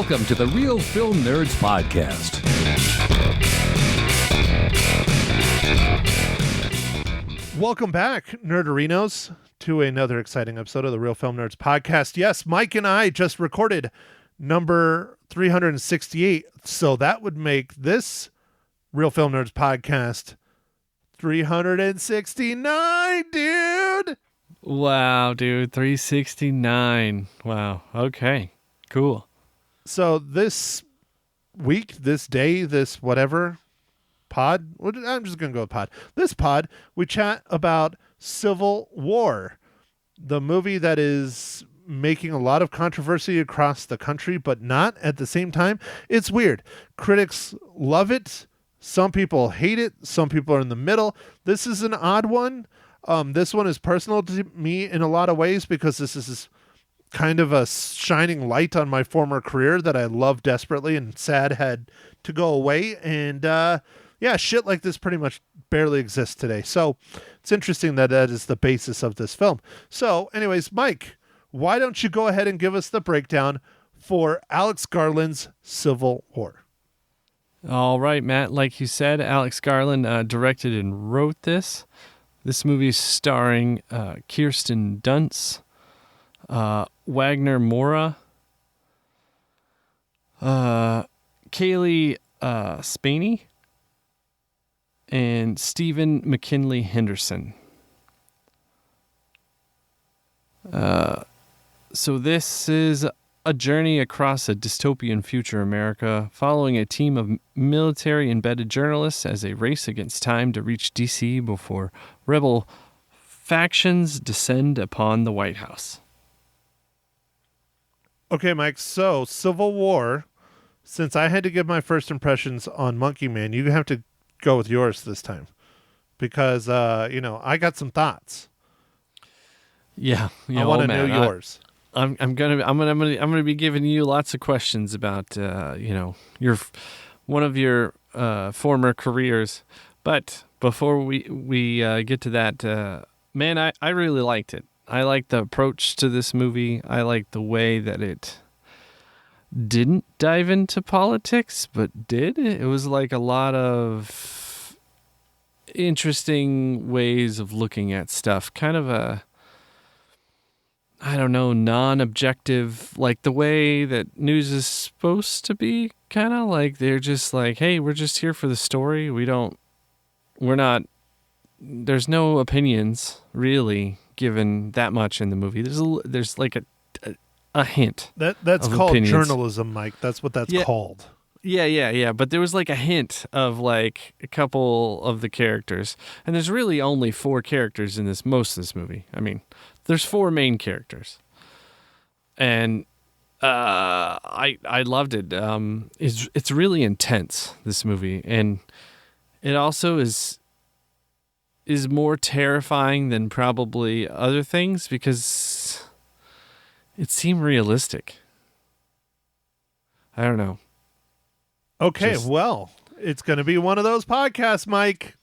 Welcome to the Real Film Nerds Podcast. Welcome back, Nerderinos, to another exciting episode of the Real Film Nerds Podcast. Yes, Mike and I just recorded number 368, so that would make this Real Film Nerds Podcast 369, dude! Wow, dude, 369. Wow, okay, cool. So this week, this day, this whatever pod, I'm just going to go with pod. This pod, we chat about Civil War, the movie that is making a lot of controversy across the country, but not at the same time. It's weird. Critics love it. Some people hate it. Some people are in the middle. This is an odd one. This one is personal to me in a lot of ways because this is kind of a shining light on my former career that I love desperately and sad had to go away. And yeah, shit like this pretty much barely exists today. So it's interesting that that is the basis of this film. So anyways, Mike, why don't you go ahead and give us the breakdown for Alex Garland's Civil War? All right, Matt, like you said, Alex Garland directed and wrote this. This movie is starring Kirsten Dunst, Wagner Moura, Kaylee Spaney, and Stephen McKinley Henderson. So this is a journey across a dystopian future America, following a team of military-embedded journalists as they race against time to reach D.C. before rebel factions descend upon the White House. Okay, Mike, so Civil War, since I had to give my first impressions on Monkey Man, you have to go with yours this time because, I got some thoughts. Yeah, I want to know yours. I'm gonna be giving you lots of questions about your one of your former careers, but before we get to that, man, I really liked it. I liked the approach to this movie. I liked the way that it didn't dive into politics, but did. It was like a lot of interesting ways of looking at stuff. Kind of a, I don't know, non-objective, like the way that news is supposed to be. Kind of like they're just like, hey, we're just here for the story. There's no opinions really given that much in the movie. There's like a hint. That's called opinions. Journalism, Mike. That's what that's called. Yeah. But there was like a hint of like a couple of the characters, and there's really only 4 characters in most of this movie. I mean, there's 4 main characters, and I loved it. It's really intense, this movie, and it also is more terrifying than probably other things because it seemed realistic. I don't know. Okay, well, it's going to be one of those podcasts, Mike.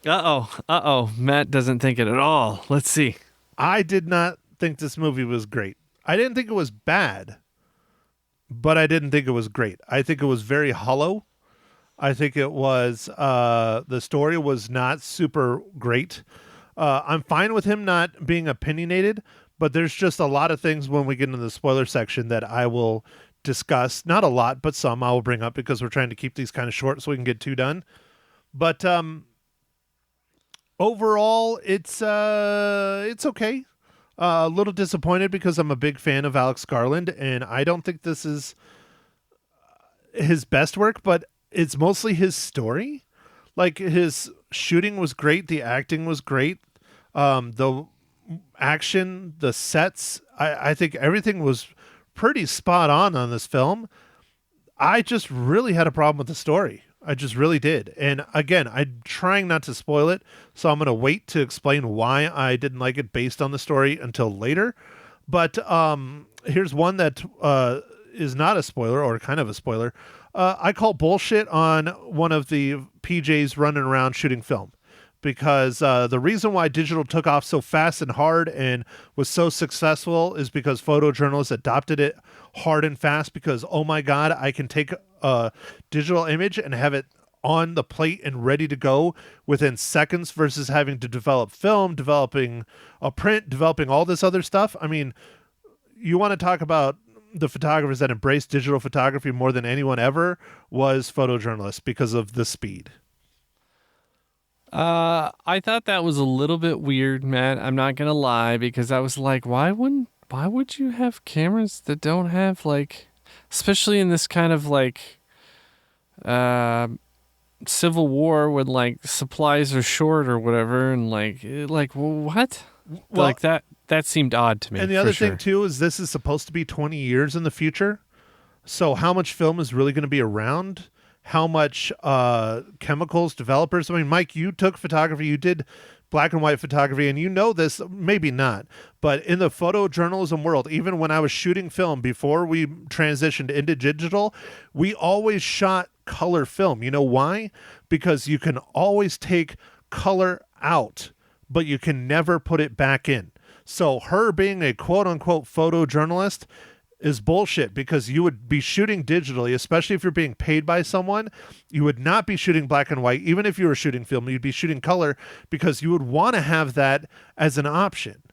Uh-oh. Matt doesn't think it at all. Let's see. I did not think this movie was great. I didn't think it was bad, but I didn't think it was great. I think it was very hollow. I think it was, the story was not super great. I'm fine with him not being opinionated, but there's just a lot of things when we get into the spoiler section that I will discuss. Not a lot, but some I will bring up because we're trying to keep these kind of short so we can get 2 done. But overall, it's okay. A little disappointed because I'm a big fan of Alex Garland, and I don't think this is his best work, but it's mostly his story. Like, his shooting was great. The acting was great. The action, the sets, I think everything was pretty spot on this film. I just really had a problem with the story. I just really did. And again, I'm trying not to spoil it, so I'm going to wait to explain why I didn't like it based on the story until later. But here's one that is not a spoiler, or kind of a spoiler. I call bullshit on one of the PJs running around shooting film. because the reason why digital took off so fast and hard and was so successful is because photojournalists adopted it hard and fast because, oh my God, I can take a digital image and have it on the plate and ready to go within seconds versus having to develop film, developing a print, developing all this other stuff. I mean, you want to talk about the photographers that embraced digital photography more than anyone ever was photojournalists because of the speed. I thought that was a little bit weird, Matt. I'm not gonna lie, because I was like, why would you have cameras that don't have, like, especially in this kind of like civil war when like supplies are short or whatever, and like what? Well, like that seemed odd to me. And the other thing too is this is supposed to be 20 years in the future. So how much film is really going to be around? How much chemicals developers? I mean, Mike, you took photography, you did black and white photography, and you know this, maybe not, but in the photojournalism world, even when I was shooting film before we transitioned into digital, we always shot color film. You know why? Because you can always take color out, but you can never put it back in. So her being a quote unquote photojournalist is bullshit, because you would be shooting digitally, especially if you're being paid by someone. You would not be shooting black and white. Even if you were shooting film, you'd be shooting color because you would want to have that as an option.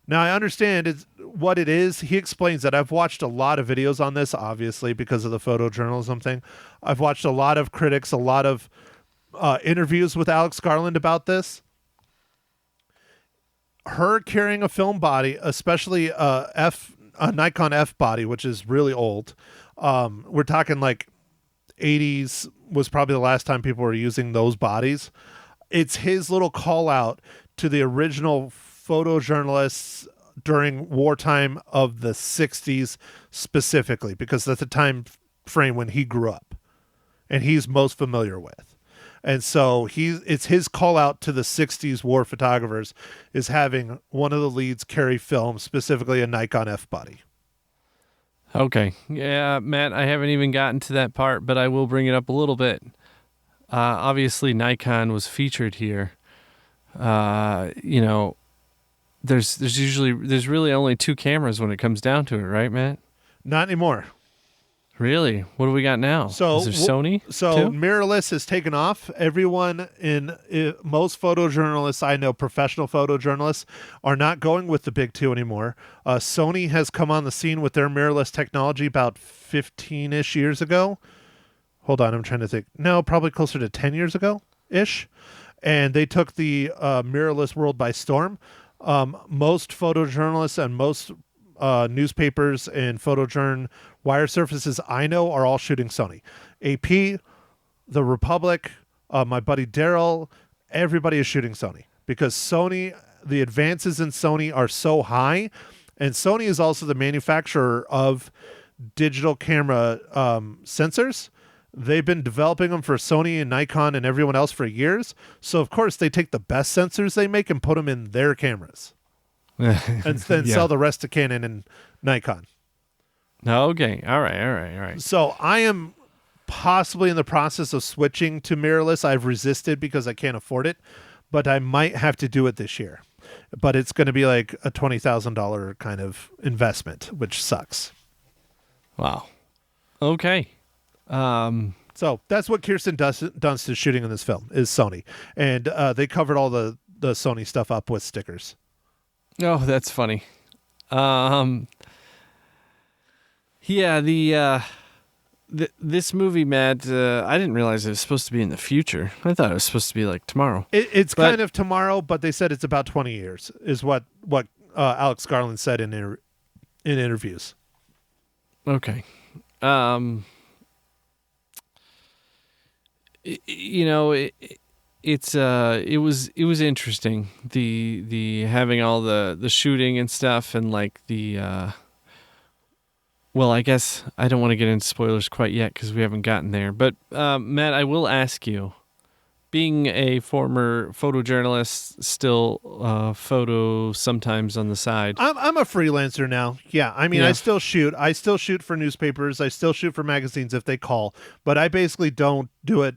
Now, I understand it's what it is. He explains that. I've watched a lot of videos on this, obviously, because of the photojournalism thing. I've watched a lot of critics, a lot of interviews with Alex Garland about this. Her carrying a film body, especially a Nikon F body, which is really old. We're talking like 80s was probably the last time people were using those bodies. It's his little call out to the original photojournalists during wartime of the 60s specifically, because that's the time frame when he grew up and he's most familiar with. And so it's his call out to the 60s war photographers is having one of the leads carry film, specifically a Nikon F body. Okay. Yeah, Matt, I haven't even gotten to that part, but I will bring it up a little bit. Obviously, Nikon was featured here. You know, there's really only two cameras when it comes down to it, right, Matt? Not anymore. Really? What do we got now? So is there Sony? So too? mirrorless has taken off. Everyone most photojournalists I know, professional photojournalists, are not going with the big two anymore. Sony has come on the scene with their mirrorless technology about 15-ish years ago. Hold on, I'm trying to think. No, probably closer to 10 years ago-ish. And they took the mirrorless world by storm. Most photojournalists and most newspapers and photojourn wire surfaces I know are all shooting Sony. AP, the Republic, my buddy Daryl, everybody is shooting Sony because Sony, the advances in Sony are so high, and Sony is also the manufacturer of digital camera sensors. They've been developing them for Sony and Nikon and everyone else for years. So of course they take the best sensors they make and put them in their cameras. And then sell the rest to Canon and Nikon. Okay. All right. So I am possibly in the process of switching to mirrorless. I've resisted because I can't afford it, but I might have to do it this year. But it's going to be like a $20,000 kind of investment, which sucks. Wow. Okay. So that's what Kirsten Dunst is shooting in this film is Sony. And they covered all the Sony stuff up with stickers. Oh, that's funny. Yeah, this movie, Matt, I didn't realize it was supposed to be in the future. I thought it was supposed to be like tomorrow. It's kind of tomorrow, but they said it's about 20 years is what Alex Garland said in interviews. Okay. It was interesting, the having all the shooting and stuff, and like the well, I guess I don't want to get into spoilers quite yet because we haven't gotten there, but Matt, I will ask you, being a former photojournalist, still photo sometimes on the side. I'm a freelancer now. Yeah, I mean, yeah. I still shoot for newspapers, I still shoot for magazines if they call, but I basically don't do it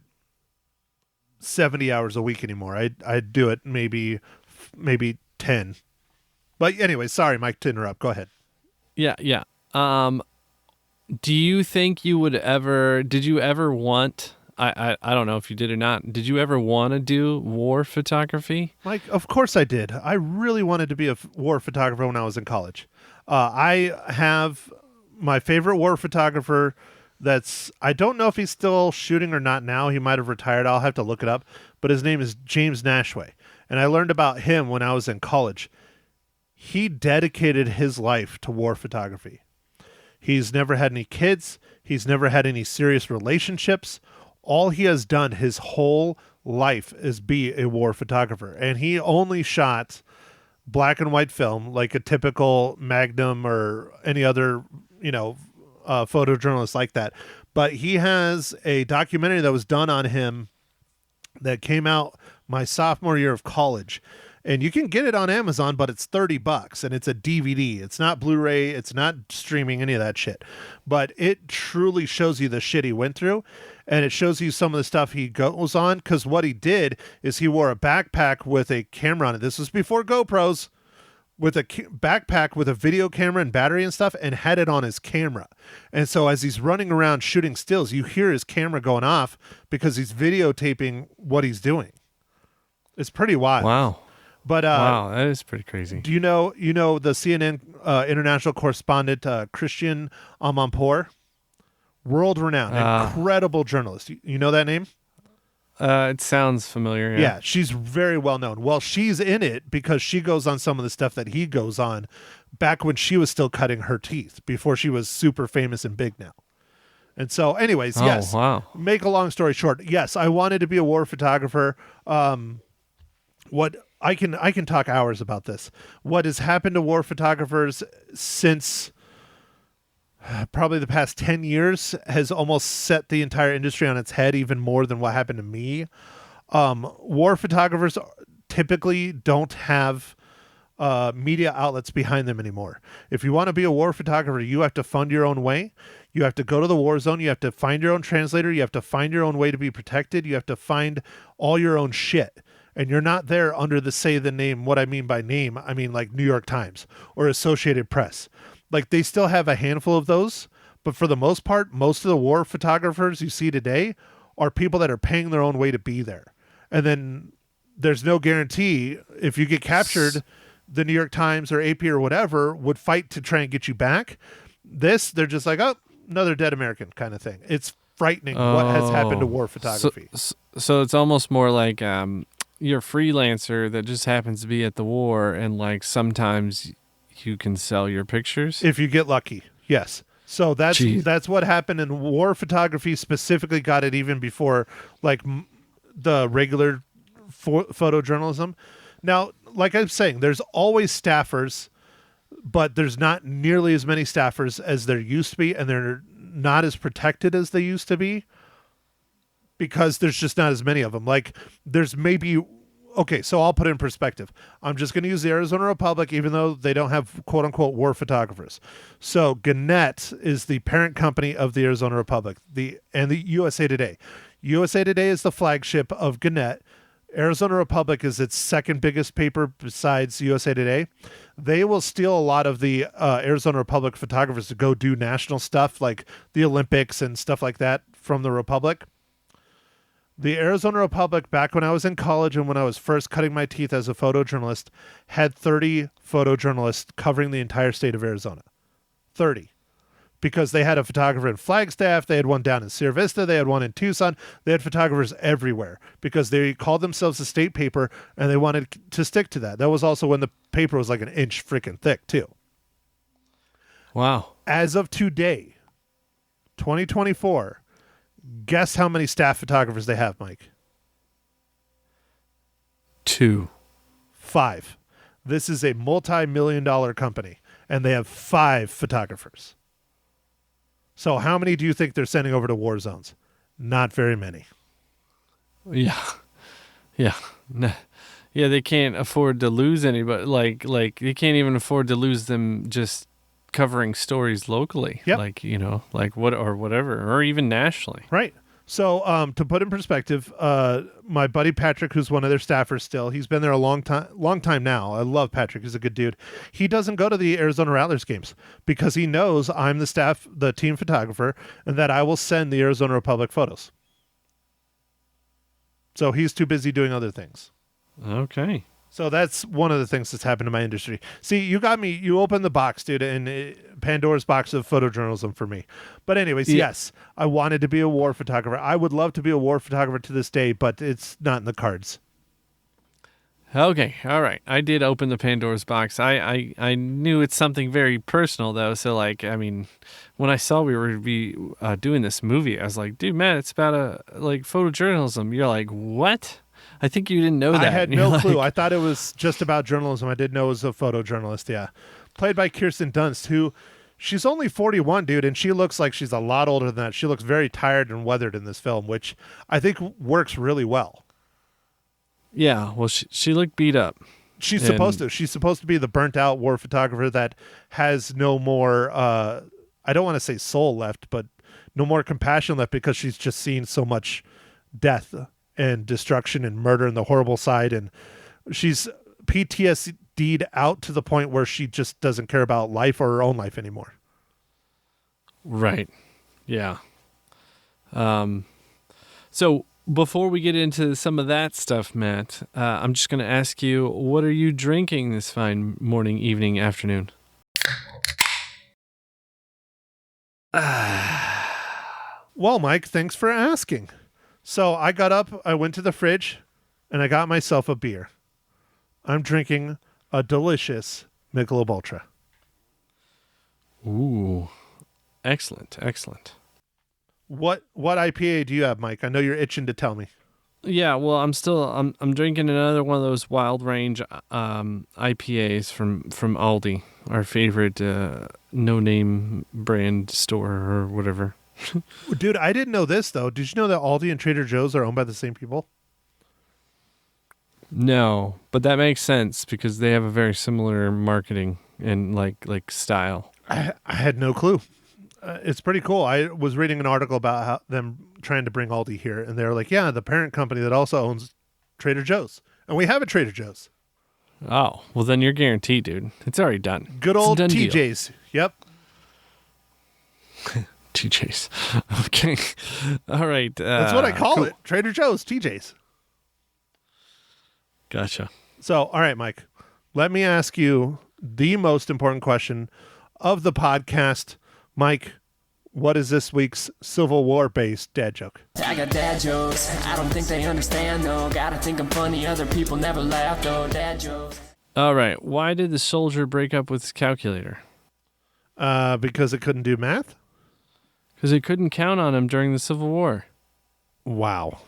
70 hours a week anymore. I do it maybe 10. But anyway, sorry, Mike, to interrupt. Go ahead. Yeah. Do you think you would ever? Did you ever want? I don't know if you did or not. Did you ever want to do war photography? Mike, of course I did. I really wanted to be a war photographer when I was in college. I have my favorite war photographer. I don't know if he's still shooting or not now. He might have retired. I'll have to look it up. But his name is James Nashway. And I learned about him when I was in college. He dedicated his life to war photography. He's never had any kids. He's never had any serious relationships. All he has done his whole life is be a war photographer. And he only shot black and white film like a typical Magnum or any other, photojournalist like that. But he has a documentary that was done on him that came out my sophomore year of college. And you can get it on Amazon, but it's $30 and it's a DVD. It's not Blu-ray. It's not streaming, any of that shit. But it truly shows you the shit he went through. And it shows you some of the stuff he goes on. Because what he did is he wore a backpack with a camera on it. This was before GoPros. With a backpack with a video camera and battery and stuff, and had it on his camera. And so as he's running around shooting stills, you hear his camera going off because he's videotaping what he's doing. It's pretty wild. Wow. But wow, that is pretty crazy. Do you know the CNN international correspondent Christian Amanpour? World renowned, incredible journalist. You know that name? It sounds familiar. Yeah, she's very well known. Well, she's in it because she goes on some of the stuff that he goes on back when she was still cutting her teeth, before she was super famous and big now. And so, anyways, yes. Wow. Make a long story short, yes, I wanted to be a war photographer. What I can talk hours about this. What has happened to war photographers since probably the past 10 years has almost set the entire industry on its head, even more than what happened to me. War photographers typically don't have media outlets behind them anymore. If you want to be a war photographer, you have to fund your own way. You have to go to the war zone. You have to find your own translator. You have to find your own way to be protected. You have to find all your own shit. And you're not there under the name. What I mean by name, I mean like New York Times or Associated Press. Like, they still have a handful of those, but for the most part, most of the war photographers you see today are people that are paying their own way to be there. And then there's no guarantee if you get captured, the New York Times or AP or whatever would fight to try and get you back. They're just like, oh, another dead American kind of thing. It's frightening what has happened to war photography. So it's almost more like you're a freelancer that just happens to be at the war, and like sometimes you can sell your pictures if you get lucky. Yes. So that's what happened, in war photography specifically got it even before like the regular photojournalism. Now, like I'm saying, there's always staffers, but there's not nearly as many staffers as there used to be, and they're not as protected as they used to be because there's just not as many of them. Like, there's maybe... Okay, so I'll put it in perspective. I'm just going to use the Arizona Republic, even though they don't have quote-unquote war photographers. So Gannett is the parent company of the Arizona Republic, and the USA Today. USA Today is the flagship of Gannett. Arizona Republic is its second biggest paper besides USA Today. They will steal a lot of the Arizona Republic photographers to go do national stuff like the Olympics and stuff like that from the Republic. The Arizona Republic, back when I was in college and when I was first cutting my teeth as a photojournalist, had 30 photojournalists covering the entire state of Arizona. 30. Because they had a photographer in Flagstaff, they had one down in Sierra Vista, they had one in Tucson, they had photographers everywhere because they called themselves a state paper and they wanted to stick to that. That was also when the paper was like an inch freaking thick too. Wow. As of today, 2024, guess how many staff photographers they have, Mike? 2. 5. This is a multi-million-dollar company, and they have 5 photographers. So how many do you think they're sending over to war zones? Not very many. Yeah. Yeah. Yeah, they can't afford to lose anybody. Like they can't even afford to lose them just covering stories locally. Yep. Like, like what or whatever, or even nationally. Right. So, to put in perspective, my buddy Patrick, who's one of their staffers still, he's been there a long time now. I love Patrick. He's a good dude. He doesn't go to the Arizona Rattlers games because he knows I'm the team photographer, and that I will send the Arizona Republic photos. So he's too busy doing other things. Okay. So that's one of the things that's happened in my industry. See, you got me. You opened the box, dude, and Pandora's box of photojournalism for me. But anyways, yes, I wanted to be a war photographer. I would love to be a war photographer to this day, but it's not in the cards. Okay. All right. I did open the Pandora's box. I knew it's something very personal, though. So, like, I mean, when I saw we were be doing this movie, I was like, dude, man, it's about photojournalism. You're like, what? I think you didn't know that. I had no clue. I thought it was just about journalism. I didn't know it was a photojournalist. Yeah. Played by Kirsten Dunst, who she's only 41, dude, and she looks like she's a lot older than that. She looks very tired and weathered in this film, which I think works really well. Yeah. Well, she looked beat up. She's supposed to. She's supposed to be the burnt out war photographer that has no more, I don't want to say soul left, but no more compassion left because she's just seen so much death and destruction and murder and the horrible side, and she's PTSD'd out to the point where she just doesn't care about life or her own life anymore. Right. Yeah. So before we get into some of that stuff, Matt, I'm just going to ask you, what are you drinking this fine morning, evening, afternoon? Well, Mike, thanks for asking. So I got up, I went to the fridge, and I got myself a beer. I'm drinking a delicious Michelob Ultra. Ooh, excellent, excellent. What IPA do you have, Mike? I know you're itching to tell me. Yeah, well, I'm drinking another one of those Wild Range IPAs from Aldi, our favorite no-name brand store or whatever. Dude, I didn't know this, though. Did you know that Aldi and Trader Joe's are owned by the same people? No, but that makes sense because they have a very similar marketing and like style. I had no clue. It's pretty cool. I was reading an article about how them trying to bring Aldi here, and they're like, yeah, the parent company that also owns Trader Joe's. And we have a Trader Joe's. Oh, well, then you're guaranteed, dude. It's already done. Good It's a old done deal. TJ's. Yep. TJ's. Okay. All right. That's what I call cool. it. Trader Joe's, TJ's. Gotcha. So, all right, Mike, let me ask you the most important question of the podcast. Mike, what is this week's Civil War-based dad joke? I got dad jokes, I don't think they understand though. Gotta think I'm funny, other people never laugh though. Dad jokes. All right. Why did the soldier break up with his calculator? Because it couldn't do math? Because he couldn't count on him during the Civil War. Wow.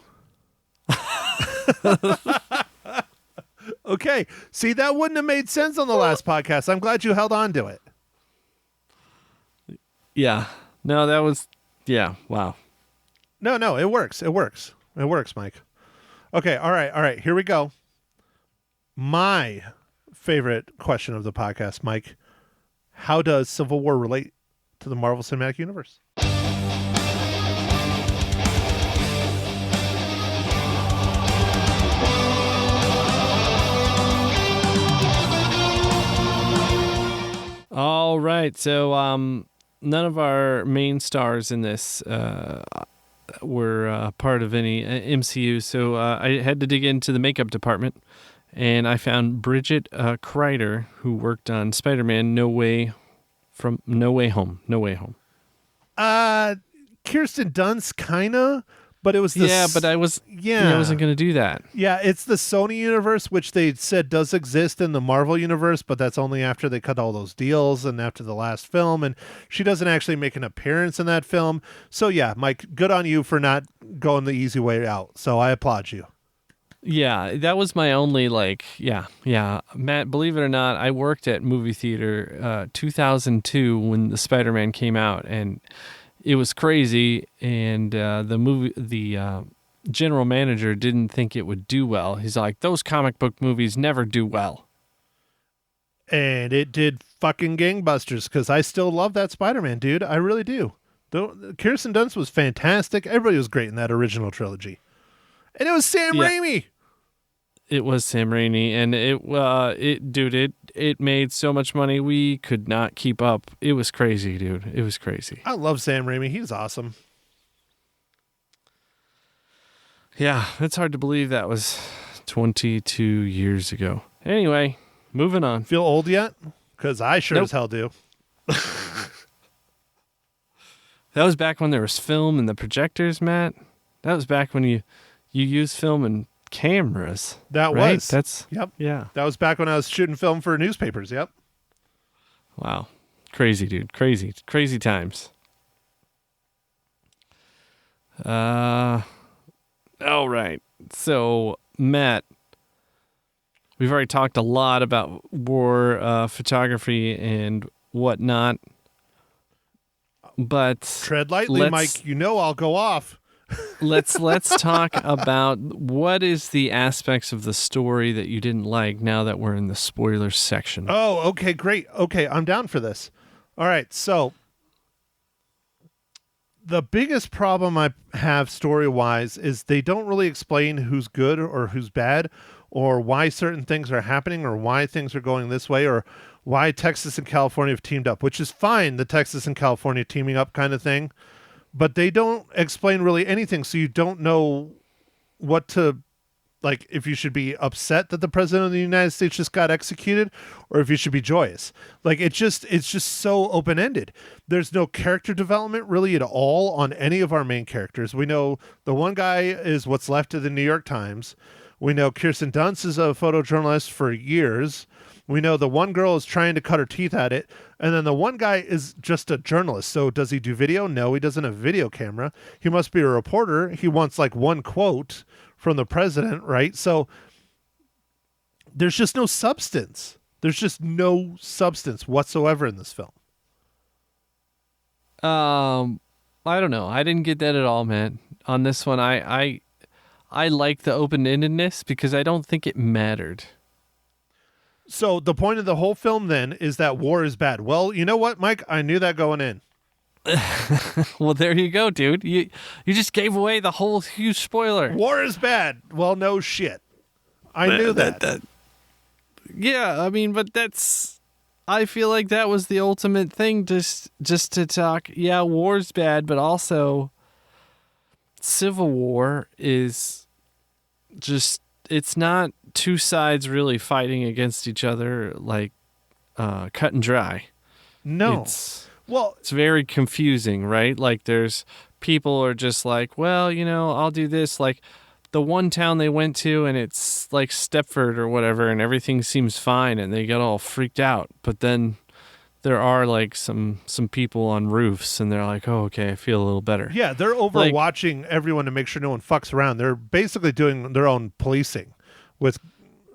Okay. See, that wouldn't have made sense on the last podcast. I'm glad you held on to it. Yeah. No, that was... Yeah. Wow. No, it works. It works, Mike. Okay, all right. Here we go. My favorite question of the podcast, Mike. How does Civil War relate to the Marvel Cinematic Universe? All right. So none of our main stars in this were part of any MCU. So I had to dig into the makeup department, and I found Bridget Kreider, who worked on Spider-Man No Way Home. Kirsten Dunst, kinda, but it was the but I wasn't going to do that. Yeah, it's the Sony universe, which they said does exist in the Marvel universe, but that's only after they cut all those deals and after the last film, and she doesn't actually make an appearance in that film. So yeah, Mike, good on you for not going the easy way out. So I applaud you. Yeah, that was my only Matt, believe it or not, I worked at movie theater 2002 when the Spider-Man came out, and it was crazy, and the general manager didn't think it would do well. He's like, those comic book movies never do well. And it did fucking gangbusters, because I still love that Spider-Man, dude. I really do. Kirsten Dunst was fantastic. Everybody was great in that original trilogy. And it was Sam Raimi. It was Sam Raimi, and it made so much money we could not keep up. It was crazy, dude. It was crazy. I love Sam Raimi. He's awesome. Yeah, it's hard to believe that was 22 years ago. Anyway, moving on. Feel old yet? Because I sure as hell do. That was back when there was film and the projectors, Matt. That was back when you used film and cameras. That right? was. Yep. Yeah. That was back when I was shooting film for newspapers. Yep. Wow. Crazy, dude. Crazy. Crazy times. All right. So, Matt, we've already talked a lot about war photography and whatnot. But tread lightly, Mike. You know I'll go off. let's talk about what is the aspects of the story that you didn't like now that we're in the spoilers section. Oh, okay, great. Okay, I'm down for this. All right, so the biggest problem I have story-wise is they don't really explain who's good or who's bad or why certain things are happening or why things are going this way or why Texas and California have teamed up, which is fine, the Texas and California teaming up kind of thing. But they don't explain really anything, so you don't know what to, like, if you should be upset that the president of the United States just got executed or if you should be joyous. Like, it's just so open-ended. There's no character development really at all on any of our main characters. We know the one guy is what's left of the New York Times. We know Kirsten Dunst is a photojournalist for years. We know the one girl is trying to cut her teeth at it. And then the one guy is just a journalist. So does he do video? No, he doesn't have a video camera. He must be a reporter. He wants like one quote from the president, right? So there's just no substance. There's just no substance whatsoever in this film. I don't know. I didn't get that at all, man. On this one, I like the open-endedness because I don't think it mattered. So the point of the whole film then is that war is bad. Well, you know what, Mike? I knew that going in. Well, there you go, dude. You just gave away the whole huge spoiler. War is bad. Well, no shit. I knew that. Yeah, I mean, but I feel like that was the ultimate thing just to talk. Yeah, war's bad, but also Civil War is just, it's not two sides really fighting against each other like cut and dry. No. It's very confusing, right? Like there's people are just like, well, I'll do this. Like the one town they went to and it's like Stepford or whatever and everything seems fine and they got all freaked out. But then there are like some people on roofs and they're like, oh, okay, I feel a little better. Yeah, they're overwatching everyone to make sure no one fucks around. They're basically doing their own policing with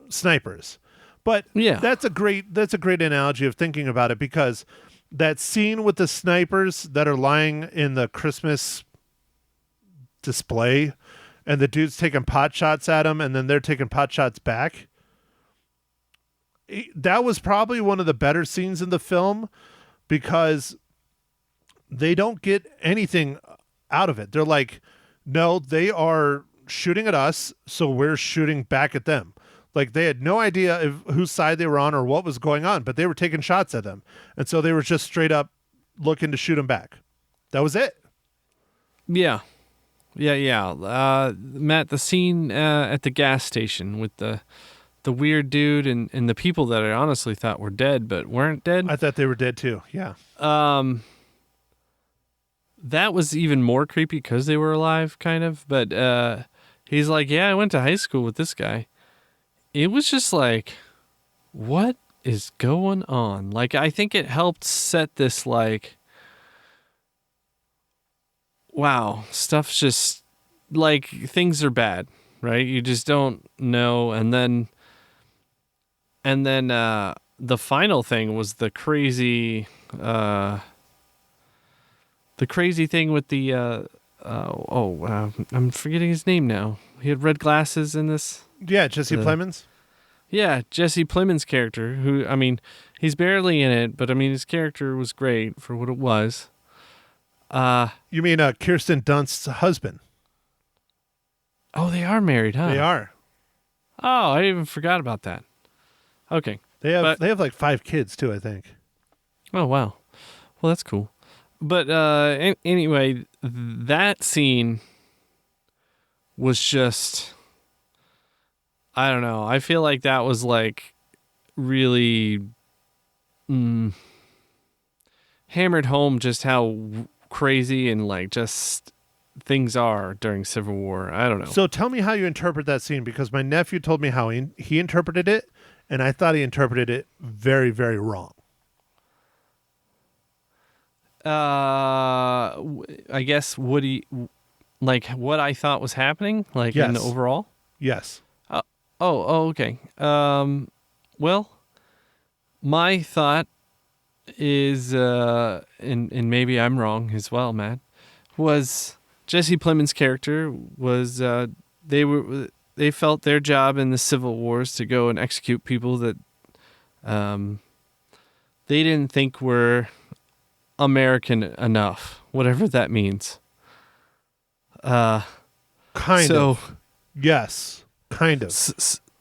snipers. But yeah, that's a great analogy of thinking about it, because that scene with the snipers that are lying in the Christmas display and the dude's taking pot shots at them and then they're taking pot shots back, that was probably one of the better scenes in the film because they don't get anything out of it. They're like, no, they are shooting at us, so we're shooting back at them. Like they had no idea whose side they were on or what was going on, but they were taking shots at them. And so they were just straight up looking to shoot them back. That was it. Yeah. Matt, the scene at the gas station with the weird dude and the people that I honestly thought were dead but weren't dead. I thought they were dead too. Yeah. That was even more creepy because they were alive, kind of. But he's like, yeah, I went to high school with this guy. It was just like, what is going on? Like, I think it helped set this, like, wow, stuff's just, like, things are bad, right? You just don't know. And then the final thing was the crazy thing with the, I'm forgetting his name now. He had red glasses in this. Yeah, Jesse Plemons. Yeah, Jesse Plemons' character, who, I mean, he's barely in it, but I mean, his character was great for what it was. You mean Kirsten Dunst's husband? Oh, they are married, huh? They are. Oh, I even forgot about that. Okay. They have But- they have like 5 kids too, I think. Oh, wow. Well, that's cool. But anyway, that scene was just, I don't know. I feel like that was like really hammered home just how crazy and like just things are during Civil War. I don't know. So tell me how you interpret that scene, because my nephew told me how he interpreted it, and I thought he interpreted it very, very wrong. I guess Woody, like what I thought was happening, like in the Yes. overall. Yes. Okay. Well, my thought is, and maybe I'm wrong as well, Matt, was Jesse Plemons' character was they felt their job in the Civil Wars to go and execute people that they didn't think were American enough, whatever that means. Kind So- of. Yes. Kind of.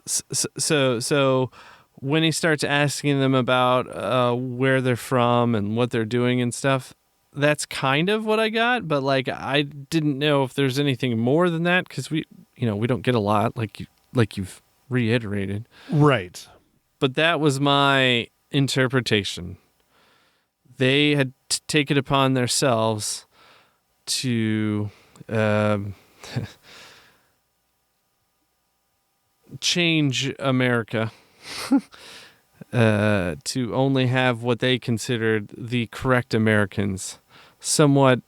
So when he starts asking them about where they're from and what they're doing and stuff, that's kind of what I got. But like, I didn't know if there's anything more than that, because we don't get a lot, like you've reiterated. Right. But that was my interpretation. They had taken it upon themselves to change America to only have what they considered the correct Americans, somewhat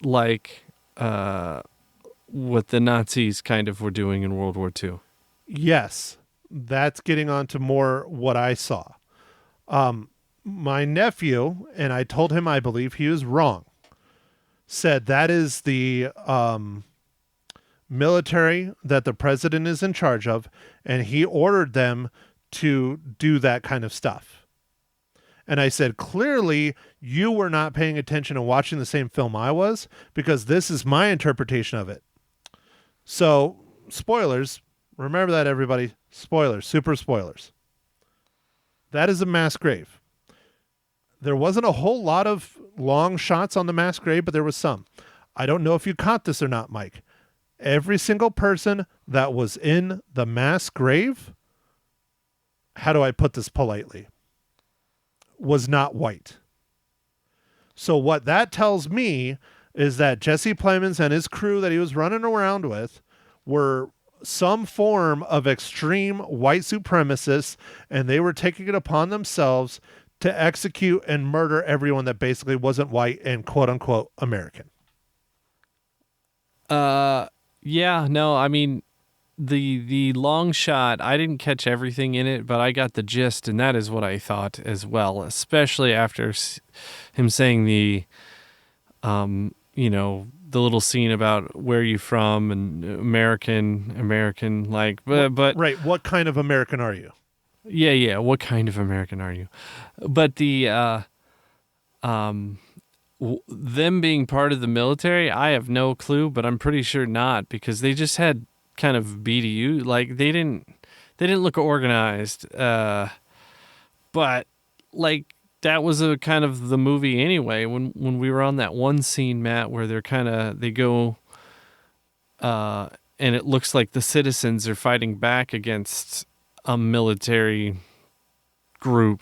like what the Nazis kind of were doing in World War II. Yes. That's getting on to more what I saw. My nephew, and I told him I believe he was wrong, said that is the military that the president is in charge of, and he ordered them to do that kind of stuff. And I said, clearly you were not paying attention and watching the same film I was, because this is my interpretation of it. So, spoilers. Remember that, everybody. Spoilers. Super spoilers. That is a mass grave. There wasn't a whole lot of long shots on the mass grave, but there was some. I don't know if you caught this or not, Mike. Every single person that was in the mass grave, how do I put this politely, was not white. So what that tells me is that Jesse Plemons and his crew that he was running around with were some form of extreme white supremacists, and they were taking it upon themselves to execute and murder everyone that basically wasn't white and quote unquote American. Yeah, no, I mean, the long shot, I didn't catch everything in it, but I got the gist, and that is what I thought as well, especially after him saying the little scene about where you from and American, like, but Right. What kind of American are you? yeah, what kind of American are you? But the them being part of the military, I have no clue, but I'm pretty sure not, because they just had kind of BDU, like they didn't look organized, but like that was a kind of the movie anyway. When we were on that one scene, Matt, where they go and it looks like the citizens are fighting back against a military group.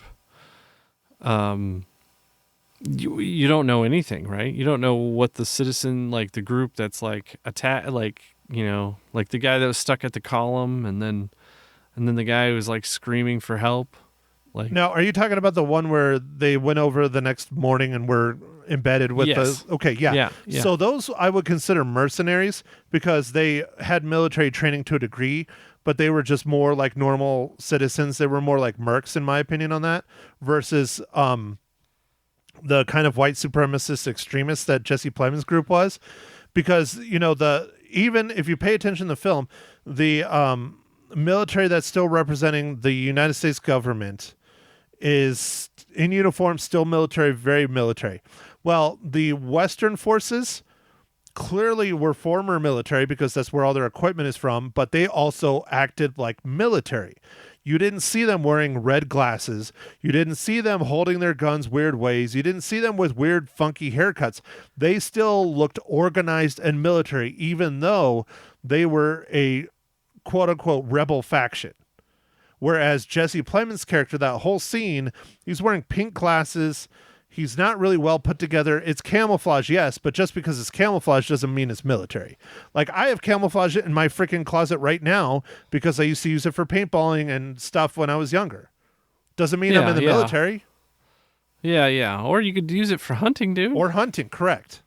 You don't know anything, right? You don't know what the citizen, like the group that's like attack, like, like the guy that was stuck at the column, and then the guy who was like screaming for help. Like, Now, are you talking about the one where they went over the next morning and were embedded with Yes. the... Okay, yeah. Yeah. So those I would consider mercenaries, because they had military training to a degree, but they were just more like normal citizens. They were more like mercs, in my opinion, on that, versus the kind of white supremacist extremists that Jesse Plemons' group was. Because, even if you pay attention to the film, the military that's still representing the United States government is in uniform, still military, very military. Well, the Western forces clearly were former military because that's where all their equipment is from, but they also acted like military. You didn't see them wearing red glasses. You didn't see them holding their guns weird ways. You didn't see them with weird, funky haircuts. They still looked organized and military, even though they were a quote-unquote rebel faction. Whereas Jesse Plemons' character, that whole scene, he's wearing pink glasses. He's not really well put together. It's camouflage, yes, but just because it's camouflage doesn't mean it's military. Like, I have camouflage in my freaking closet right now because I used to use it for paintballing and stuff when I was younger. Doesn't mean I'm in the military. Yeah. Or you could use it for hunting, dude. Or hunting, correct.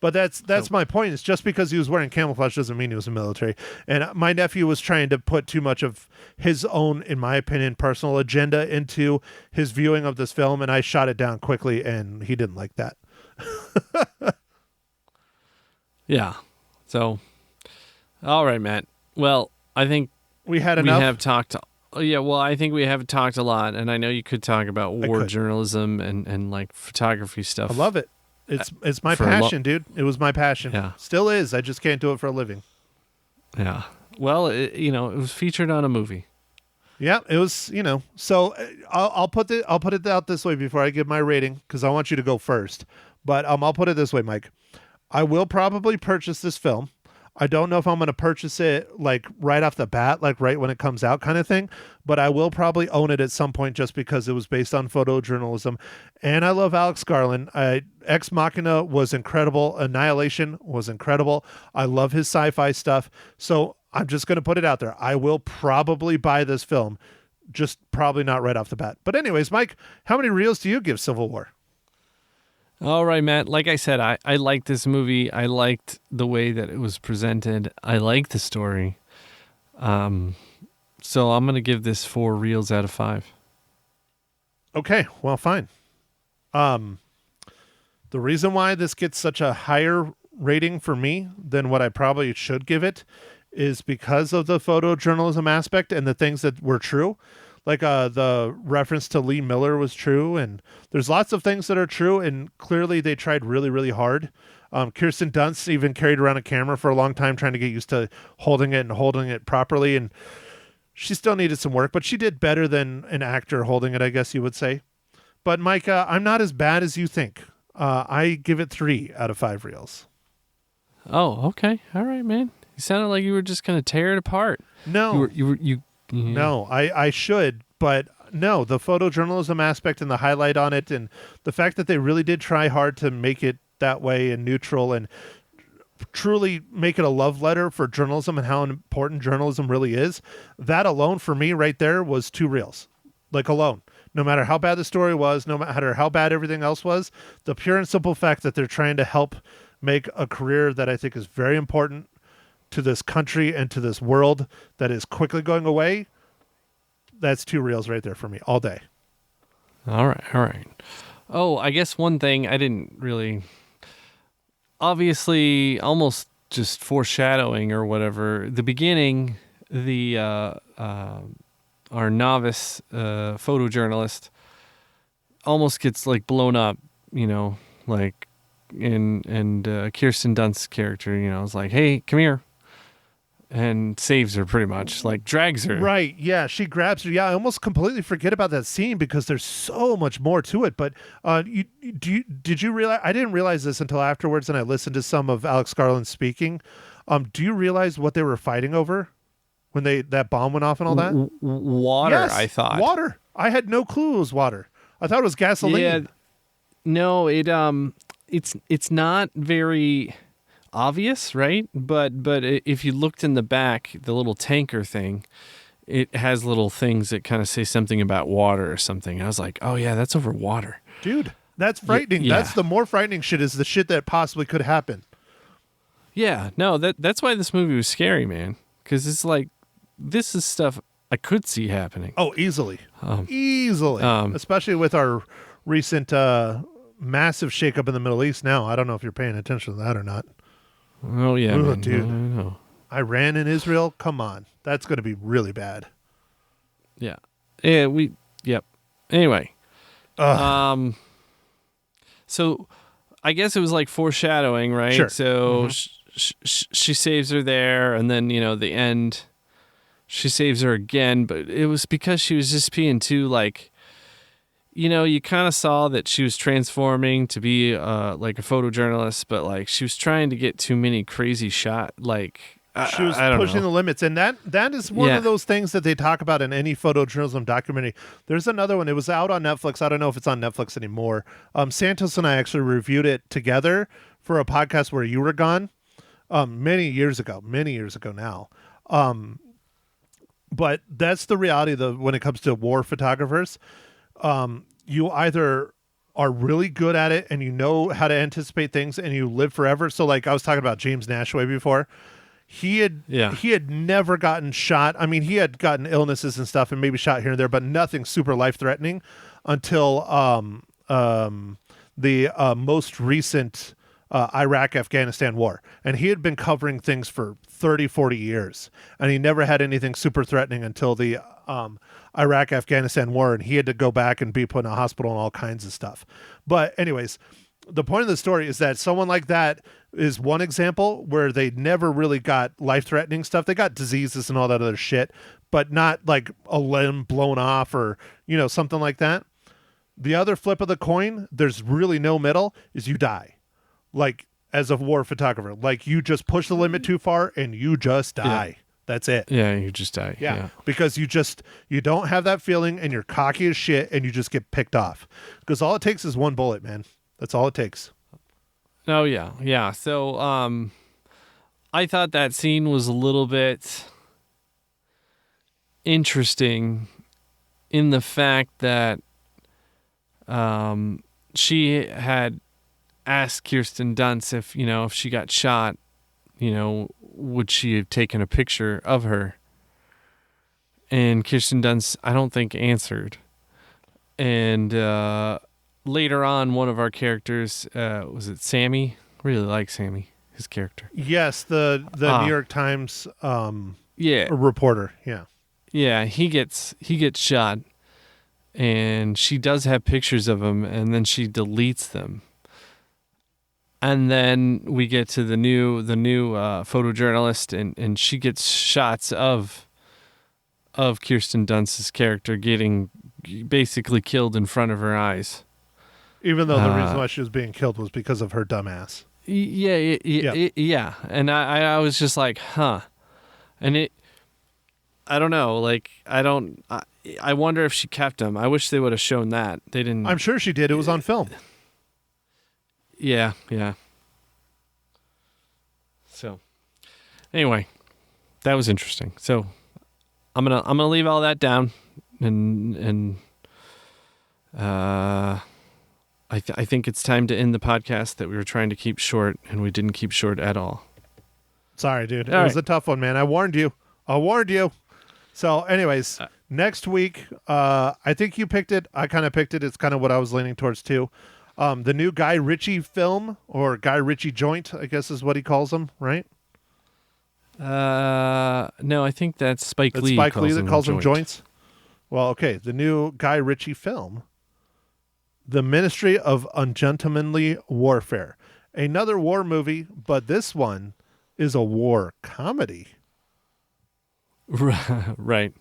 But that's my point. It's just because he was wearing camouflage doesn't mean he was in the military. And my nephew was trying to put too much of his own, in my opinion, personal agenda into his viewing of this film, and I shot it down quickly, and he didn't like that. Yeah. So, all right, Matt. Well, I think we had enough. We have talked. Yeah, well, I think we have talked a lot, and I know you could talk about war journalism and like photography stuff. I love it. It's my passion, dude. It was my passion. Yeah. Still is. I just can't do it for a living. Yeah. Well, it was featured on a movie. Yeah, it was. So I'll put it out this way before I give my rating because I want you to go first. But I'll put it this way, Mike. I will probably purchase this film. I don't know if I'm going to purchase it like right off the bat, like right when it comes out kind of thing, but I will probably own it at some point just because it was based on photojournalism. And I love Alex Garland. Ex Machina was incredible. Annihilation was incredible. I love his sci-fi stuff. So I'm just going to put it out there. I will probably buy this film, just probably not right off the bat. But anyways, Mike, how many reels do you give Civil War? All right, Matt. Like I said, I liked this movie. I liked the way that it was presented. I liked the story. So I'm going to give this 4 reels out of 5. Okay, well, fine. The reason why this gets such a higher rating for me than what I probably should give it is because of the photojournalism aspect and the things that were true. Like the reference to Lee Miller was true, and there's lots of things that are true, and clearly they tried really, really hard. Kirsten Dunst even carried around a camera for a long time trying to get used to holding it properly, and she still needed some work, but she did better than an actor holding it, I guess you would say. But Mike, I'm not as bad as you think. I give it 3 out of 5 reels. Oh, okay. All right, man. You sounded like you were just going to tear it apart. No. You No, I should, but no, the photojournalism aspect and the highlight on it and the fact that they really did try hard to make it that way and neutral and truly make it a love letter for journalism and how important journalism really is, that alone for me right there was 2 reels. Like alone. No matter how bad the story was, no matter how bad everything else was, the pure and simple fact that they're trying to help make a career that I think is very important to this country and to this world that is quickly going away, that's 2 reels right there for me all day. All right. Oh, I guess one thing I didn't really, obviously almost just foreshadowing or whatever, the beginning, our novice photojournalist almost gets like blown up, like and Kirsten Dunst's character, is like, hey, come here. And saves her pretty much, like drags her. Right, yeah, she grabs her. Yeah, I almost completely forget about that scene because there's so much more to it. But did you realize, I didn't realize this until afterwards and I listened to some of Alex Garland speaking. Do you realize what they were fighting over when that bomb went off and all that? Water, yes, I thought. Water. I had no clue it was water. I thought it was gasoline. Yeah, no, it's not very obvious, right? But if you looked in the back, the little tanker thing, it has little things that kind of say something about water or something. I was like, oh yeah, that's over water. Dude, that's frightening. Yeah. That's the more frightening shit is the shit that possibly could happen. Yeah, no, that's why this movie was scary, man. Because it's like, this is stuff I could see happening. Oh, easily. Easily. Especially with our recent massive shakeup in the Middle East now. I don't know if you're paying attention to that or not. Oh, yeah, man. Dude. I know. Iran and Israel, come on. That's going to be really bad. Yeah. Yeah, yep. Anyway. So So I guess it was like foreshadowing, right? Sure. So she saves her there, and then, the end, she saves her again, but it was because she was just being too, like, you kind of saw that she was transforming to be like a photojournalist, but like she was trying to get too many crazy shot, like, She was I don't pushing know. the limits, and that is one Yeah. of those things that they talk about in any photojournalism documentary. There's another one. It was out on Netflix. I don't know if it's on Netflix anymore. Santos and I actually reviewed it together for a podcast where you were gone many years ago now. But that's the reality when it comes to war photographers. You either are really good at it and you know how to anticipate things and you live forever. So like I was talking about James Nashaway before. He had never gotten shot. I mean, he had gotten illnesses and stuff and maybe shot here and there, but nothing super life-threatening until the most recent Iraq-Afghanistan war. And he had been covering things for 30, 40 years. And he never had anything super threatening until the Iraq-Afghanistan war. And he had to go back and be put in a hospital and all kinds of stuff. But anyways, the point of the story is that someone like that is one example where they never really got life-threatening stuff. They got diseases and all that other shit, but not like a limb blown off or, something like that. The other flip of the coin, there's really no middle, is you die. Like as a war photographer, like you just push the limit too far and you just die. That's it. Yeah, you just die. Yeah, because you don't have that feeling and you're cocky as shit and you just get picked off. Because all it takes is one bullet, man. That's all it takes. Oh, yeah. So I thought that scene was a little bit interesting in the fact that she had asked Kirsten Dunst if she got shot, would she have taken a picture of her? And Kirsten Dunst, I don't think, answered. And later on, one of our characters, was it Sammy? Really like Sammy, his character. Yes, the New York Times reporter. Yeah. Yeah, he gets shot, and she does have pictures of him, and then she deletes them. And then we get to the new photojournalist, and she gets shots of Kirsten Dunst's character getting basically killed in front of her eyes. Even though the reason why she was being killed was because of her dumbass. Yeah. And I was just like, huh. And I don't know. Like, I wonder if she kept them. I wish they would have shown that. They didn't. I'm sure she did. It was on film. Yeah. So, anyway, that was interesting. So, I'm gonna leave all that down, and I think it's time to end the podcast that we were trying to keep short, and we didn't keep short at all. Sorry, dude. All It was right. a tough one, man. I warned you. So, anyways, next week, I think you picked it. I kind of picked it. It's kind of what I was leaning towards too. The new Guy Ritchie film, or Guy Ritchie joint, I guess is what he calls them, right? No, I think that's Spike It's Lee. Spike Lee that calls them joint. joints. Well, okay. The new Guy Ritchie film, The Ministry of Ungentlemanly Warfare. Another war movie, but this one is a war comedy. Right.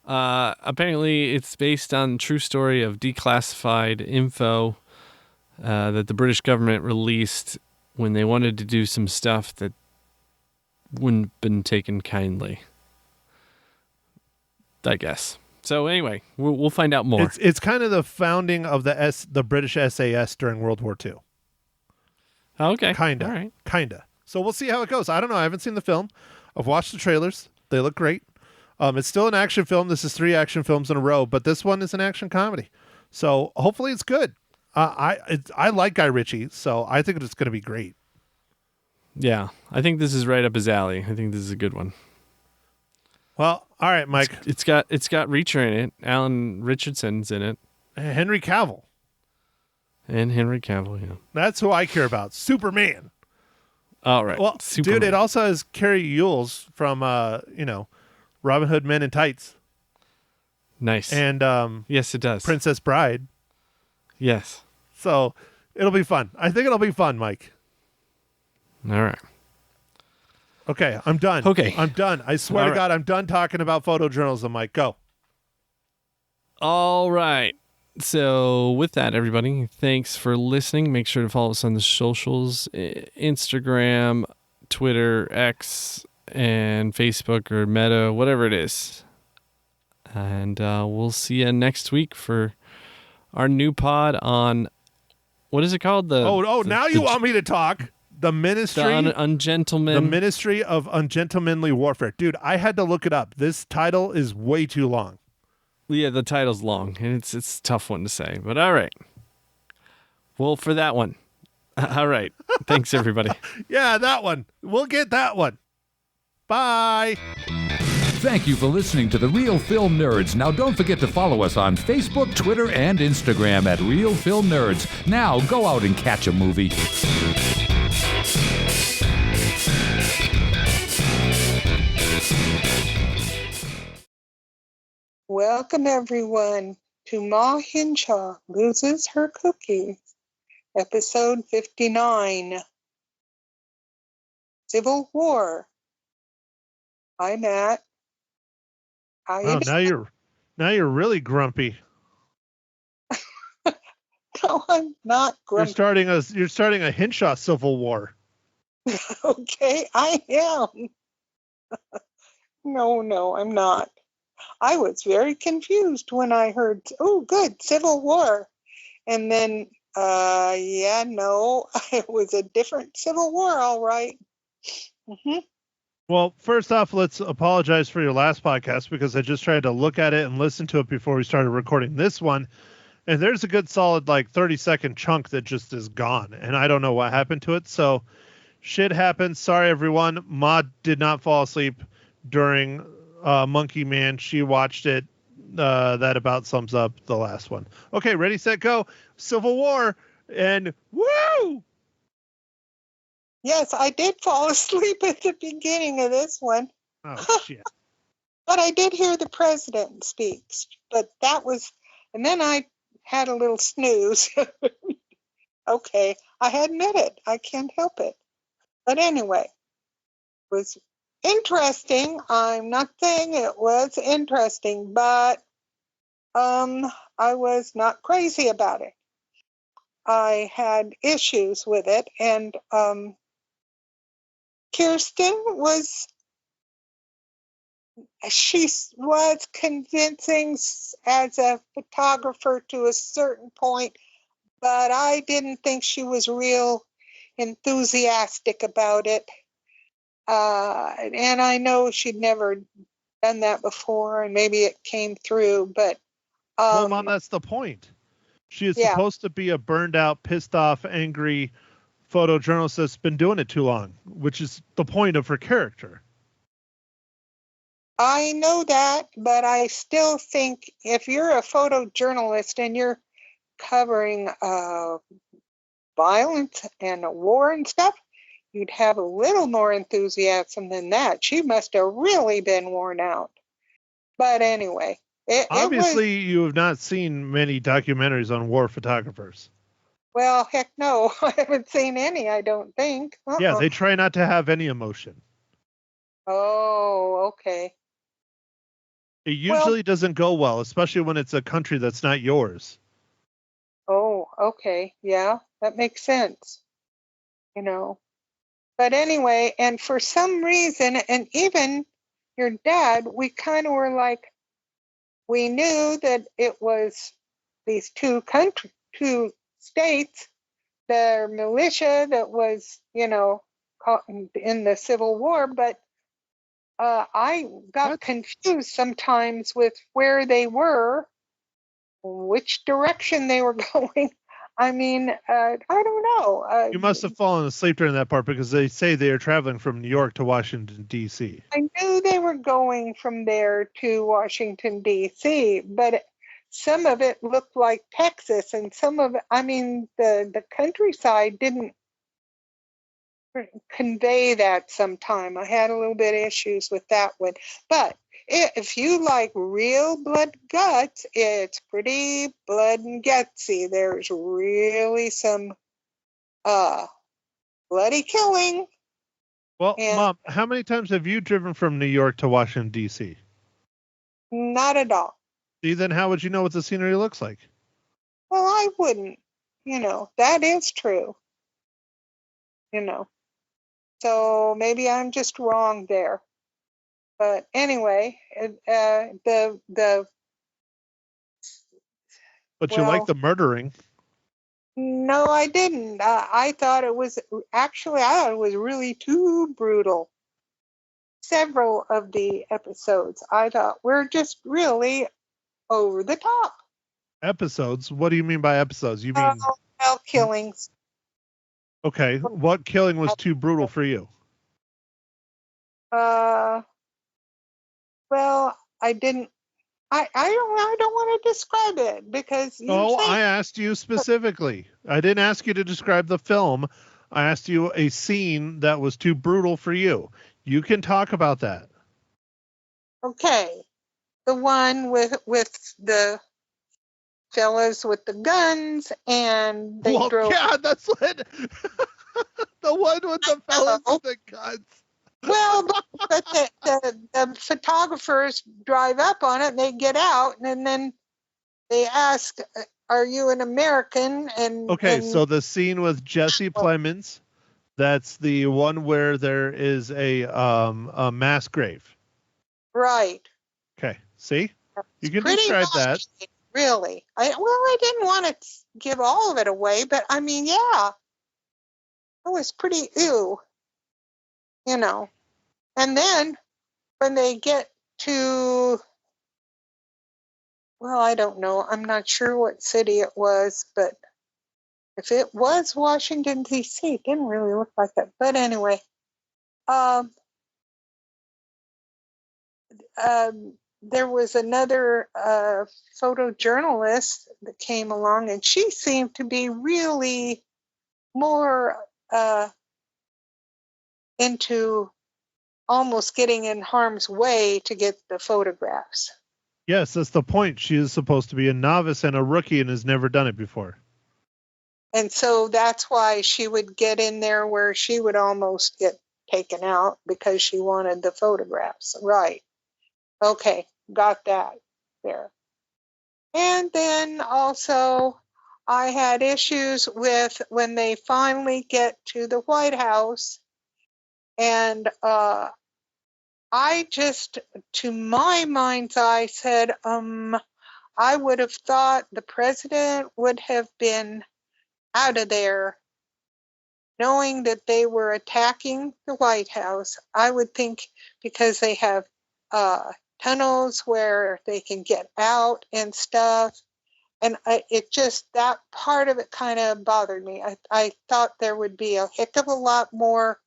Apparently, it's based on the true story of declassified info that the British government released when they wanted to do some stuff that wouldn't have been taken kindly, I guess. So anyway, we'll find out more. It's kind of the founding of the British SAS during World War II. Okay. Kinda. All right. Kinda. So we'll see how it goes. I don't know. I haven't seen the film. I've watched the trailers. They look great. It's still an action film. This is 3 action films in a row, but this one is an action comedy. So hopefully it's good. I like Guy Ritchie, so I think it's going to be great. Yeah, I think this is right up his alley. I think this is a good one. Well, all right, Mike. It's got Reacher in it. Alan Richardson's in it, Henry Cavill. and Henry Cavill. Yeah. That's who I care about. Superman. All right. Well, Superman. dude, it also has Carrie Ewells from, Robin Hood Men in Tights Nice. and yes, it does. Princess Bride. Yes. So It'll be fun. I think it'll be fun, Mike. All right. Okay, I'm done. Okay. I'm done. I swear All to right. God, I'm done talking about photojournalism, Mike. Go. All right. So with that, everybody, thanks for listening. Make sure to follow us on the socials, Instagram, Twitter, X, and Facebook or Meta, whatever it is. And we'll see you next week for our new pod on, what is it called? Now you want me to talk? The Ministry, Ungentleman. the Ministry of Ungentlemanly Warfare. Dude, I had to look it up. This title is way too long. Yeah, the title's long, and it's a tough one to say, but all right. Well, for that one. All right. Thanks, everybody. Yeah, that one. We'll get that one. Bye. Thank you for listening to The Real Film Nerds. Now, don't forget to follow us on Facebook, Twitter, and Instagram at Real Film Nerds. Now, go out and catch a movie. Welcome, everyone, to Ma Hinshaw Loses Her Cookies, episode 59, Civil War. Hi, Matt. How you Wow, now you're really grumpy. No, I'm not grumpy. You're starting a Hinshaw Civil War. Okay, I am. No, I'm not. I was very confused when I heard, oh, good, Civil War. And then, it was a different Civil War, all right. Mm-hmm. Well, first off, let's apologize for your last podcast because I just tried to look at it and listen to it before we started recording this one. And there's a good solid 30-second chunk that just is gone. And I don't know what happened to it. So shit happens. Sorry, everyone. Ma did not fall asleep during Monkey Man. She watched it. That about sums up the last one. Okay, ready, set, go. Civil War. And woo! Yes, I did fall asleep at the beginning of this one. Oh, shit. But I did hear the president speak. But that was, and then I had a little snooze. Okay, I admit it. I can't help it. But anyway, it was interesting. I'm not saying it was interesting, but I was not crazy about it. I had issues with it, and Kirsten was convincing as a photographer to a certain point, but I didn't think she was real enthusiastic about it. And I know she'd never done that before, and maybe it came through, but Well, Mom, that's the point. She is supposed to be a burned out, pissed off, angry photojournalist that's been doing it too long, which is the point of her character. I know that, but I still think if you're a photojournalist and you're covering violence and a war and stuff, you'd have a little more enthusiasm than that. She must have really been worn out. But anyway, obviously you have not seen many documentaries on war photographers. Well, heck no. I haven't seen any, I don't think. Yeah, they try not to have any emotion. Oh, okay. It usually doesn't go well, especially when it's a country that's not yours. Oh, okay. Yeah, that makes sense. But anyway, and for some reason, and even your dad, we kind of were like, we knew that it was these two states, the militia that was, caught in the Civil War, but I got confused sometimes with where they were, which direction they were going. I mean, I don't know. You must have fallen asleep during that part because they say they are traveling from New York to Washington, D.C. I knew they were going from there to Washington, D.C., but some of it looked like Texas, and some of it, I mean, the countryside didn't convey that sometime. I had a little bit of issues with that one. But if you like real blood guts, it's pretty blood and gutsy. There's really some bloody killing. Well, And- Mom, how many times have you driven from New York to Washington, D.C.? Not at all. See, then how would you know what the scenery looks like? Well, I wouldn't. That is true. So maybe I'm just wrong there. But anyway, But you like Well- the murdering. no, I didn't. I thought it was really too brutal. Several of the episodes I thought were just really over the top. Episodes? What do you mean by episodes? You mean, Well, killings. okay, what killing was too brutal for you? Well, I didn't. I don't want to describe it because Oh, I asked you specifically. I didn't ask you to describe the film. I asked you a scene that was too brutal for you. You can talk about that. okay. The one with the fellas with the guns and they Well, drove. yeah, that's what. The one with the fellas with the guns. Well, but the photographers drive up on it and they get out and then they ask, "Are you an American?" Okay, so the scene with Jesse Plemons, that's the one where there is a mass grave. right. Okay, see? You can Pretty describe that. much, really. I didn't want to give all of it away, but I mean, yeah, it was pretty ew, And then when they get to, well, I don't know. I'm not sure what city it was, but if it was Washington, D.C., it didn't really look like that. But anyway, there was another photojournalist that came along, and she seemed to be really more into almost getting in harm's way to get the photographs. Yes, that's the point. She is supposed to be a novice and a rookie and has never done it before. And so that's why she would get in there where she would almost get taken out because she wanted the photographs. Right. Okay, got that there. And then also, I had issues with when they finally get to the White House, and I just, to my mind's eye, said, I would have thought the president would have been out of there knowing that they were attacking the White House. I would think because they have tunnels where they can get out and stuff. And it just, that part of it kind of bothered me. I thought there would be a heck of a lot more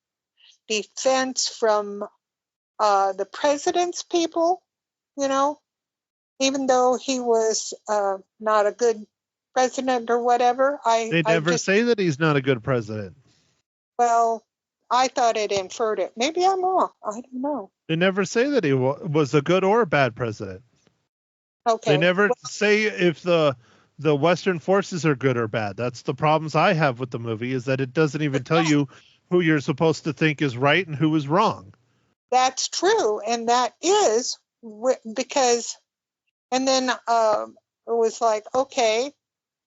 defense from the president's people, even though he was not a good president or whatever. They never say that he's not a good president. Well, I thought it inferred it. Maybe I'm wrong. I don't know. They never say that he was a good or a bad president. Okay. They never say if the Western forces are good or bad. That's the problems I have with the movie, is that it doesn't even tell you who you're supposed to think is right and who is wrong. That's true. And that is because, and then it was like, okay,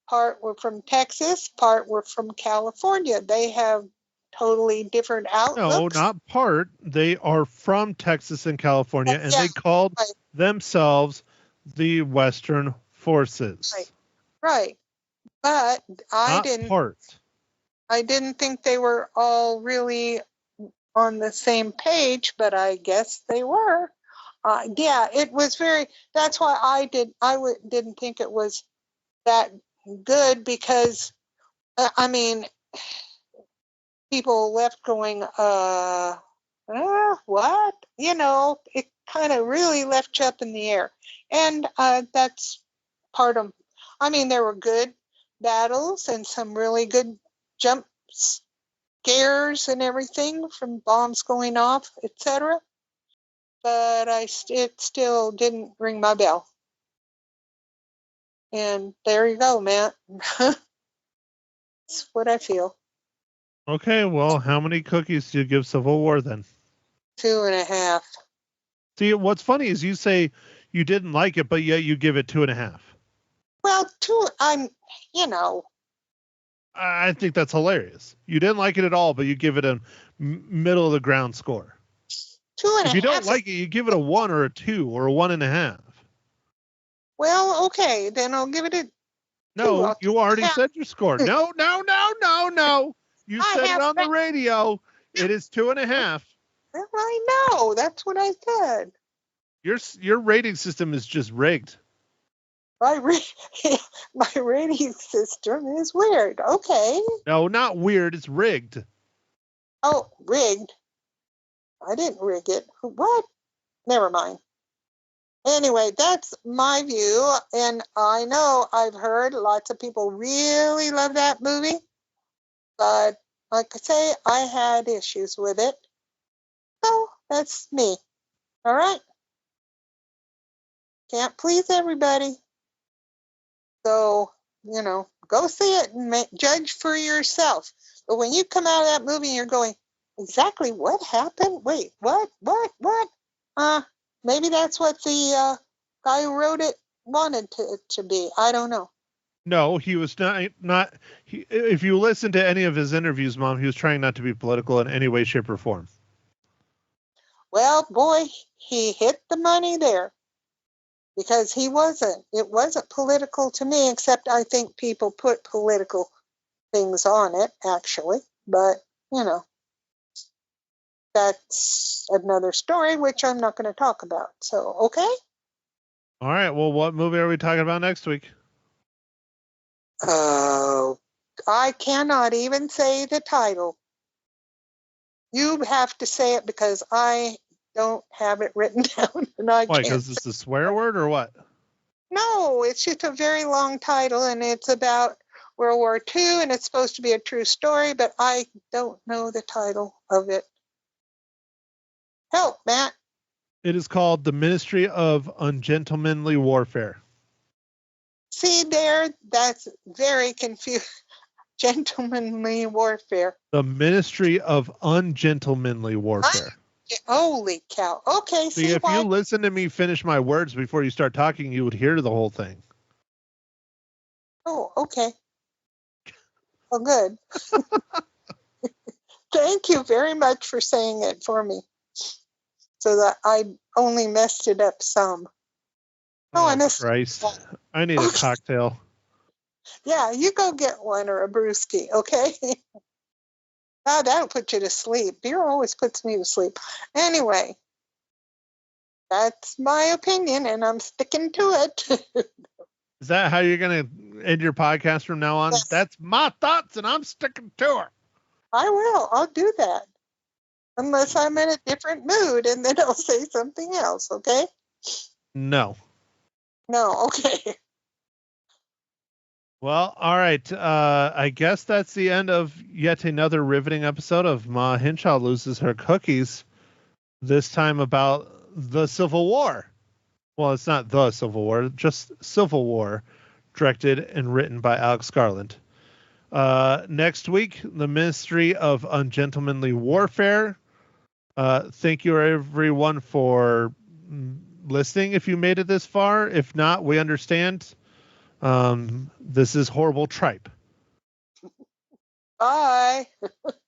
part were from Texas, part were from California. They have totally different outlooks. No, not part. They are from Texas and California, and they called themselves the Western Forces. Right. But I didn't think they were all really on the same page, but I guess they were. Yeah, it was that's why I didn't think it was that good, because I mean, people left going, what? It kind of really left you up in the air. And that's part of, there were good battles and some really good jump scares and everything from bombs going off, etc. But it still didn't ring my bell. And there you go, Matt. That's what I feel. Okay, well, how many cookies do you give Civil War then? 2.5. See, what's funny is you say you didn't like it, but yet you give it 2.5. Well, you know, I think that's hilarious. You didn't like it at all, but you give it a middle of the ground score. 2.5. If you don't like it, you give it a 1 or a 2 or a 1.5. Well, okay, then I'll give it a 2. No, you already Yeah. said your score. No. You I said it have on the that- radio. It is 2.5. Well, I know. That's what I said. Your rating system is just rigged. My rating system is weird. Okay. No, not weird. It's rigged. Oh, rigged. I didn't rig it. What? Never mind. Anyway, that's my view. And I know I've heard lots of people really love that movie. But like I say, I had issues with it. So that's me. All right. Can't please everybody. So, go see it and judge for yourself. But when you come out of that movie and you're going, exactly what happened? Wait, what? Maybe that's what the guy who wrote it wanted to be. I don't know. No, he was not. If you listen to any of his interviews, Mom, he was trying not to be political in any way, shape, or form. Well, boy, he hit the money there. Because he wasn't. It wasn't political to me, except I think people put political things on it, actually. But, that's another story, which I'm not going to talk about. So, okay? All right. Well, what movie are we talking about next week? Oh, I cannot even say the title. You have to say it because I don't have it written down. And I Why? can't. Because it's a swear word or what? No, it's just a very long title, and it's about World War II, and it's supposed to be a true story, but I don't know the title of it. Help, Matt. It is called The Ministry of Ungentlemanly Warfare. See there, that's very confusing. Gentlemanly warfare. The Ministry of Ungentlemanly Warfare. Holy cow. Okay, See, if you listen to me finish my words before you start talking, you would hear the whole thing. Oh, okay. Oh, good. Thank you very much for saying it for me. So that I only messed it up some. Oh, I missed Christ. I need a cocktail. Yeah, you go get one or a brewski, okay? Oh, that'll put you to sleep. Beer always puts me to sleep. Anyway, that's my opinion, and I'm sticking to it. Is that how you're going to end your podcast from now on? Yes. That's my thoughts, and I'm sticking to it. I will. I'll do that. Unless I'm in a different mood, and then I'll say something else, okay? No. No, okay. Well, all right. I guess that's the end of yet another riveting episode of Ma Hinshaw Loses Her Cookies. This time about the Civil War. Well, it's not the Civil War, just Civil War, directed and written by Alex Garland. Next week, The Ministry of Ungentlemanly Warfare. Thank you, everyone, for listening if you made it this far. If not, we understand. This is Horrible Tripe. Bye.